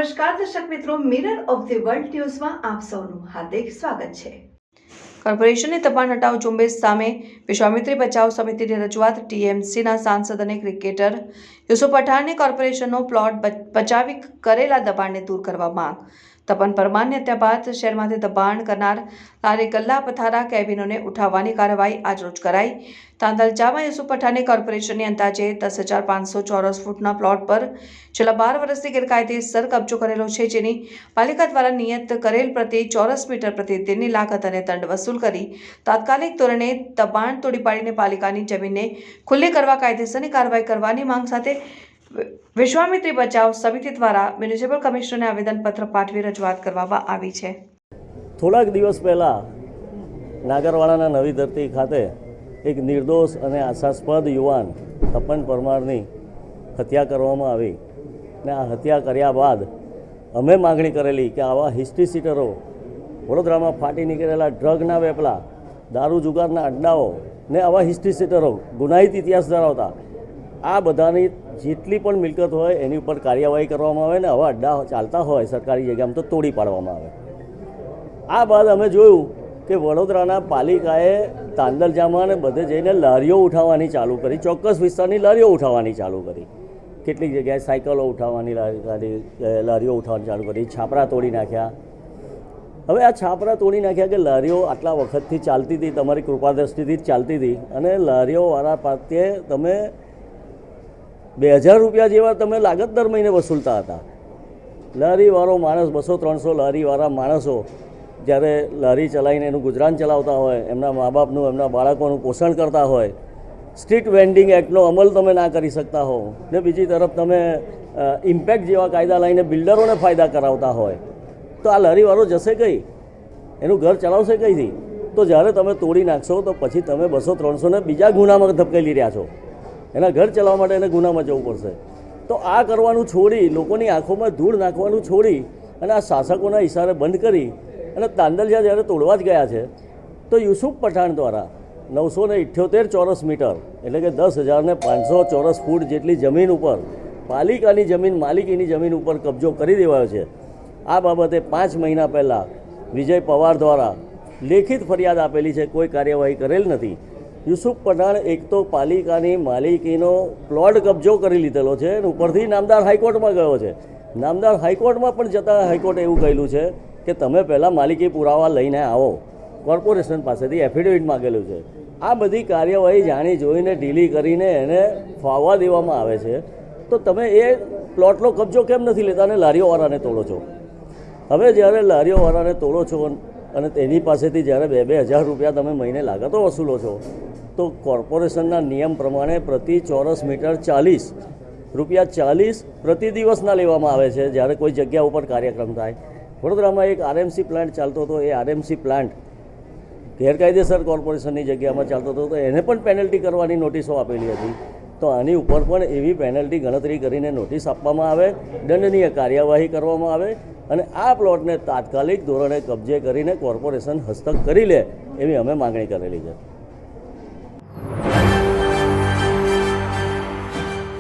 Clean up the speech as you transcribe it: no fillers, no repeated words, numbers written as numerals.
નમસ્કાર દર્શક મિત્રો, મિરર ઓફ ધી વર્લ્ડ ન્યૂઝમાં આપ સૌનું હાર્દિક સ્વાગત છે। કોર્પોરેશનની દબાણ હટાવ ઝુંબેશ સામે વિશ્વામિત્રી બચાવ સમિતિની રજૂઆત। ટીએમસીના સાંસદ અને ક્રિકેટર યુસુફ પઠાણની કોર્પોરેશનનો પ્લોટ બચાવી કરેલા દબાણને દૂર કરવા માંગ। તપન પરમારની હત્યા બાદ શહેરમાંથી દબાણ કરનાર લારી ગલ્લા પથારા કેબિનોને ઉઠાવવાની કાર્યવાહી આજરોજ કરાઈ। તાંદલજામાં યુસુફ પઠાણની કોર્પોરેશનની અંદાજે 10,500 ચોરસ ફૂટના પ્લોટ પર છેલ્લા 12 વર્ષથી ગેરકાયદેસર કબજો કરેલો છે, જેની પાલિકા દ્વારા નિયત કરેલ પ્રતિ ચોરસ મીટર પ્રતિદિનની લાગત અને દંડ વસૂલ કરી તાત્કાલિક ધોરણે દબાણ તોડી પાડીને પાલિકાની જમીનને ખુલ્લી કરવા કાયદેસરની કાર્યવાહી કરવાની માંગ સાથે વિશ્વામિત્રી બચાવ સમિતિ દ્વારા મ્યુનિસિપલ કમિશનરને આવેદનપત્ર પાઠવી રજૂઆત કરવામાં આવી છે। થોડાક દિવસ પહેલાં નાગરવાડાના નવી ધરતી ખાતે એક નિર્દોષ અને આશાસ્પદ યુવાન તપન પરમારની હત્યા કરવામાં આવી ને આ હત્યા કર્યા બાદ અમે માગણી કરેલી કે આવા હિસ્ટ્રી સીટરો, વડોદરામાં ફાટી નીકળેલા ડ્રગના વેપલા, દારૂ જુગારના અડ્ડાઓ ને આવા હિસ્ટ્રી સીટરો ગુનાહિત ઇતિહાસ ધરાવતા આ બધાની જેટલી પણ મિલકત હોય એની ઉપર કાર્યવાહી કરવામાં આવે ને આવા અડ્ડા ચાલતા હોય સરકારી જગ્યામાં તો તોડી પાડવામાં આવે। આ બાદ અમે જોયું કે વડોદરાના પાલિકાએ તાંદલજામાં અને બધે જઈને લારીઓ ઉઠાવવાની ચાલુ કરી, ચોક્કસ વિસ્તારની લારીઓ ઉઠાવવાની ચાલુ કરી, કેટલીક જગ્યાએ સાયકલો ઉઠાવવાની લારીઓ ઉઠાવવાની ચાલુ કરી, છાપરા તોડી નાખ્યા। હવે આ છાપરા તોડી નાખ્યા કે લારીઓ આટલા વખતથી ચાલતી હતી, તમારી કૃપાદ્રષ્ટિથી જ ચાલતી હતી અને લારીઓવાળા પ્રત્યે તમે 2,000 રૂપિયા જેવા તમે લાગત દર મહિને વસૂલતા હતા। લારીવાળો માણસ 200-300 લારીવાળા માણસો જ્યારે લારી ચલાવીને એનું ગુજરાન ચલાવતા હોય, એમના મા બાપનું, એમના બાળકોનું પોષણ કરતા હોય, સ્ટ્રીટ વેન્ડિંગ એક્ટનો અમલ તમે ના કરી શકતા હો ને બીજી તરફ તમે ઇમ્પેક્ટ જેવા કાયદા લઈને બિલ્ડરોને ફાયદા કરાવતા હોય, તો આ લારીવાળો જશે કઈ? એનું ઘર ચલાવશે કઈથી? તો જ્યારે તમે તોડી નાખશો તો પછી તમે 200-300 ને બીજા ગુનામાં ધકેલી રહ્યા છો। એના ઘર ચલાવવા માટે એને ગુનામાં જવું પડશે। તો આ કરવાનું છોડી, લોકોની આંખોમાં ધૂળ નાખવાનું છોડી અને આ શાસકોના ઇશારે બંધ કરી અને તાંદલજા જ્યારે તોડવા જ ગયા છે તો યુસુફ પઠાણ દ્વારા 978 ચોરસ મીટર એટલે કે 10,500 ચોરસ ફૂટ જેટલી જમીન ઉપર પાલિકાની જમીન, માલિકીની જમીન ઉપર કબજો કરી દેવાયો છે। આ બાબતે 5 મહિના પહેલાં વિજય પવાર દ્વારા લેખિત ફરિયાદ આપેલી છે, કોઈ કાર્યવાહી કરેલ નથી। યુસુફ પઠાણ એક તો પાલિકાની માલિકીનો પ્લોટ કબજો કરી લીધેલો છે અને ઉપરથી નામદાર હાઈકોર્ટમાં ગયો છે। નામદાર હાઈકોર્ટમાં પણ જતાં હાઈકોર્ટે એવું કહેલું છે કે તમે પહેલાં માલિકી પુરાવા લઈને આવો, કોર્પોરેશન પાસેથી એફિડેવિટ માગેલું છે। આ બધી કાર્યવાહી જાણી જોઈને ઢીલી કરીને એને ફાવવા દેવામાં આવે છે। તો તમે એ પ્લોટનો કબજો કેમ નથી લેતા અને લારીઓવાળાને તોડો છો? હવે જ્યારે લારીઓવાળાને તોડો છો અને તેની પાસેથી જ્યારે 2,000 રૂપિયા તમે મહિને લાગતો વસૂલો છો તો કોર્પોરેશનના નિયમ પ્રમાણે પ્રતિ ચોરસ મીટર 40 રૂપિયા પ્રતિ દિવસના લેવામાં આવે છે જ્યારે કોઈ જગ્યા ઉપર કાર્યક્રમ થાય। વડોદરામાં એક આરએમસી પ્લાન્ટ ચાલતો હતો, એ આરએમસી પ્લાન્ટ ગેરકાયદેસર કોર્પોરેશનની જગ્યામાં ચાલતો હતો તો એને પણ પેનલ્ટી કરવાની નોટિસો આપેલી હતી। તો આની ઉપર પણ એવી પેનલ્ટી ગણતરી કરીને નોટિસ આપવામાં આવે, દંડનીય કાર્યવાહી કરવામાં આવે અને આ પ્લોટને તાત્કાલિક ધોરણે કબજે કરીને કોર્પોરેશન હસ્તક કરી લે એવી અમે માગણી કરેલી છે।